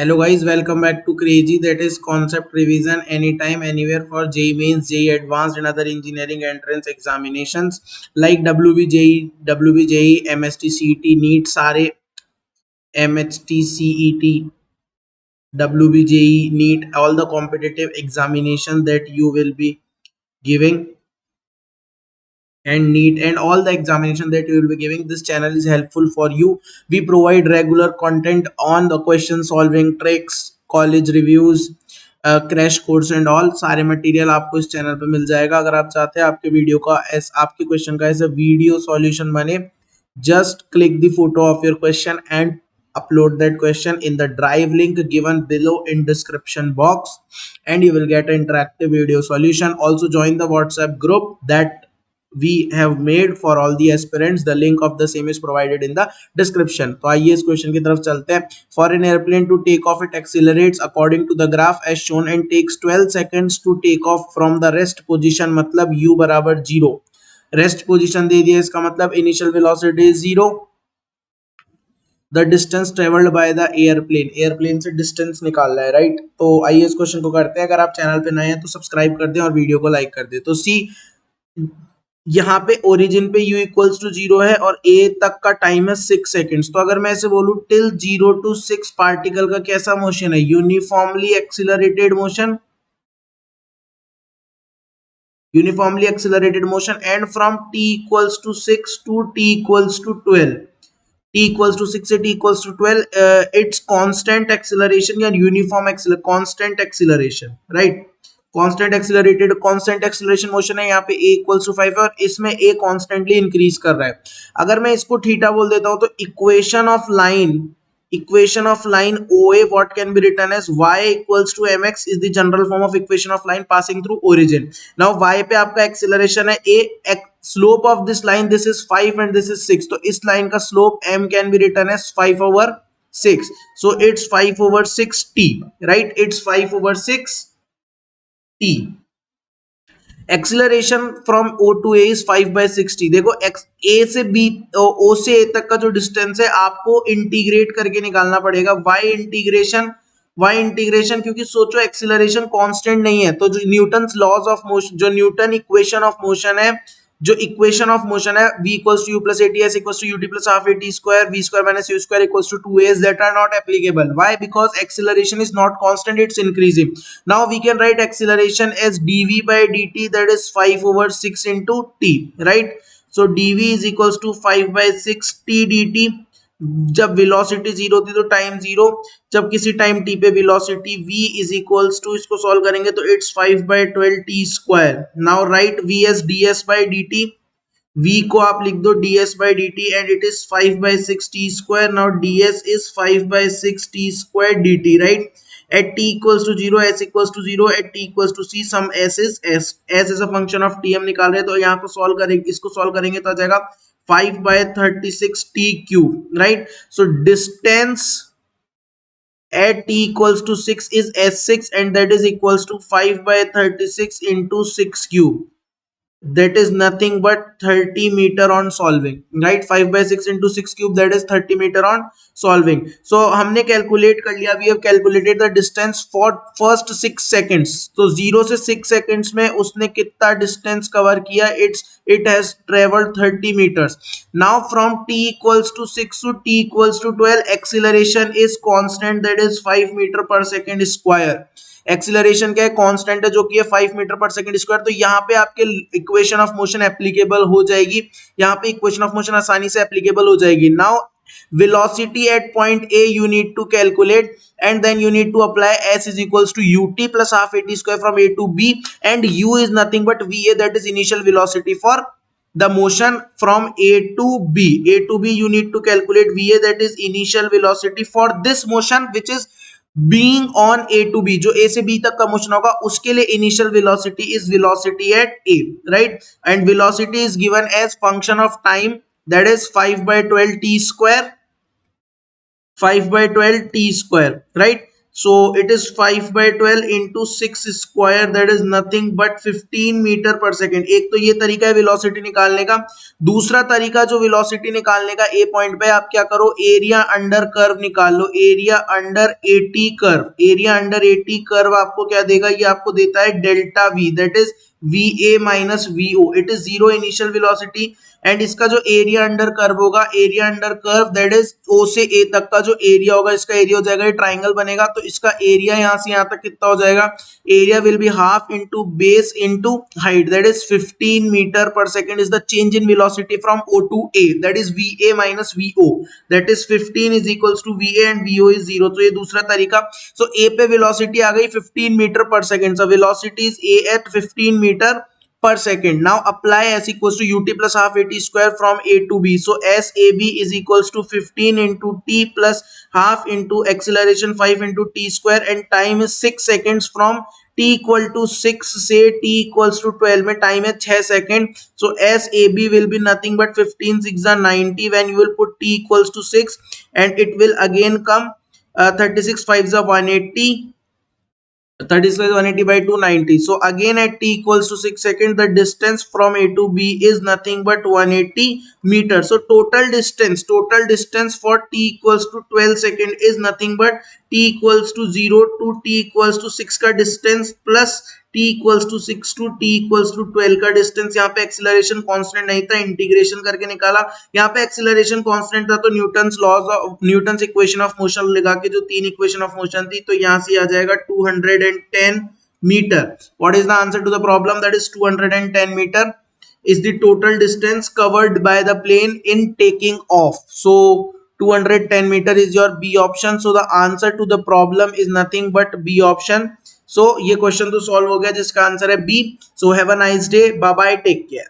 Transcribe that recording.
Hello guys, welcome back to Crazy, that is concept revision anytime anywhere for JEE Mains, JEE Advanced and other engineering entrance examinations like WBJEE, WBJEE, MST CET, NEET सारे MHT CET, WBJEE, NEET, all the competitive examination that you will be giving, and NEET and all the examination that you will be giving. This channel is helpful for you. We provide regular content on the question solving tricks, college reviews, crash course and all सारे material आपको इस channel पे मिल जाएगा. अगर आप चाहते हैं आपके वीडियो का आपके क्वेश्चन का ऐसा वीडियो सॉल्यूशन बने, just click the photo of your question and upload that question in the drive link given below in description box, and you will get an interactive video solution. Also join the WhatsApp group that we have made for all the aspirants. The link of the same is provided in the description. तो आइए इस question की तरफ चलते हैं. For an airplane to take off, it accelerates according to the graph as shown and takes 12 seconds to take off from the rest position. मतलब u बराबर 0. Rest position दे दिया, इसका मतलब initial velocity is 0. The distance travelled by the airplane, airplane से distance निकालना है, right. तो आइए इस क्वेश्चन को करते हैं. अगर आप चैनल पे नए हैं तो सब्सक्राइब कर दें और वीडियो को लाइक कर दें. तो सी यहाँ पे ओरिजिन पे u इक्वल्स टू 0 है और a तक का टाइम है 6 सेकेंड्स. तो अगर मैं ऐसे बोलूं टिल 0 to 6 पार्टिकल का कैसा मोशन है, uniformly accelerated motion, uniformly accelerated motion, and from t equals to 6 to t equals to 12, t equals to 6 से t equals to 12, it's constant acceleration या uniform constant acceleration, right. Constant accelerated constant acceleration motion है, यहाँ पे a equals to 5 है और इसमें a constantly increase कर रहा है. अगर मैं इसको थीटा बोल देता हूं तो equation of line OA what can be written as y equals to mx is the general form of equation of line passing through origin. Now y पे आपका एक्सिलरेशन है a, slope of this line this is 5 and this is 6, तो इस line का slope m can be written as 5 over 6, so it's 5 over 6 t, right. It's 5 over 6 t. Acceleration from O to A is 5/60. देखो ए से B, ओ से ए तक का जो distance है आपको इंटीग्रेट करके निकालना पड़ेगा. वाई इंटीग्रेशन क्योंकि सोचो एक्सिलरेशन कांस्टेंट नहीं है, तो जो न्यूटन लॉज ऑफ मोशन, जो न्यूटन इक्वेशन ऑफ मोशन है, जो इक्वेशन ऑफ मोशन है v equals to u plus at s equals to ut plus half at square v square minus u square equals to 2as, that are not applicable. Why? Because acceleration is not constant, it's increasing. Now we can write acceleration as dv by dt, that is 5 over 6 into t, right. So dv is equals to 5/6 t dt. जब velocity 0 थी तो time 0, जब किसी time t पे velocity v is equals to, इसको solve करेंगे तो it's 5/12 t square. Now right v s ds by dt, v को आप लिख दो ds by dt and it is 5/6 t square. Now ds is 5/6 t square dt, right. at t equals to 0 s equals to 0, at t equals to c sum s is s is a function of t. हम निकाल रहे हैं तो यहाँ को solve करेंगे, इसको solve करेंगे तो आ जाएगा 5/36 t cube, right. So distance at t equals to 6 is s6 and that is equals to 5/36 into 6 cube, that is nothing but 30 meter on solving, right. 5/6 into 6 cube, that is 30 meter on solving. So हमने calculate कर लिया, we have calculated the distance for first 6 seconds. तो 0 से 6 seconds में उसने कितना distance cover किया, it has traveled 30 meters. Now from t equals to 6 to t equals to 12, acceleration is constant, that is 5 meter per second square. Acceleration क्या है, constant है जो कि है 5 मीटर पर सेकंड स्क्वायर. तो यहाँ पे आपके इक्वेशन ऑफ मोशन एप्लीकेबल हो जाएगी, यहाँ पे इक्वेशन ऑफ मोशन आसानी से एप्लीकेबल हो जाएगी. Now velocity at point A you need to calculate and then you need to apply s is equals to ut plus half at square from A to B, and u is nothing but va, that is initial velocity for the motion from A to B. A to B you need to calculate va, that is initial velocity for this motion which is being on A to B. जो A से B तक का motion होगा उसके लिए initial velocity is velocity at A, right. And velocity is given as function of time, that is 5/12 t square, 5/12 t square, right. so it is 5 by 12 into 6 square, that is nothing but 15 metre पर second. एक तो ये तरीका है velocity निकालने का। दूसरा तरीका जो वेलोसिटी निकालने का, ए पॉइंट पे आप क्या करो, एरिया अंडर कर्व निकाल लो, area under AT curve. Area under AT curve आपको क्या देगा, ये आपको देता है delta V, that is VA minus VO, it is zero initial velocity. And इसका जो एरिया अंडर कर्व होगा, area under curve that is O से A तक का जो एरिया होगा, इसका एरिया हो जाएगा, ये ट्राइंगल बनेगा, तो इसका एरिया यहां से यहां तक कितना हो जाएगा, area will be half into base into height, that is 15 metre पर second is the change in velocity from O to A, that is VA minus VO, that is 15 is equals to VA and VO is 0। तो ये दूसरा तरीका। सो A पे velocity आ गई 15 metre पर second, so velocity is A at 15 metre per second. Now apply S equals to ut plus half at square from A to B. So SAB is equals to 15 into t plus half into acceleration 5 into t square, and time is 6 seconds from t equal to 6 से t equals to 12 में time है 6 second. so SAB will be nothing but 15 6 are 90 when you will put t equals to 6, and it will again come 36 5 are 180, 36 180 by 290. So again at t equals to 6 seconds, the distance from A to B is nothing but 180 meters. So total distance for t equals to 12 second is nothing but t equals to 0 to t equals to 6 का distance plus t equals to 6 to t equals to 12 का distance. यहाँ पे acceleration constant नहीं था, integration करके निकाला। यहाँ पे एक्सीलरेशन कांस्टेंट था, तो न्यूटन्स इक्वेशन ऑफ मोशन लगा के जो तीन इक्वेशन ऑफ मोशन थी, तो यहाँ से आ जाएगा 210 metre. What is the answer to the problem, that is 210 metre is the total distance covered by the plane in taking off. So 210 meter is your B option. So the answer to the problem is nothing but B option. So ये question तो solve हो गया जिसका answer है B. So have a nice day. Bye bye. Take care.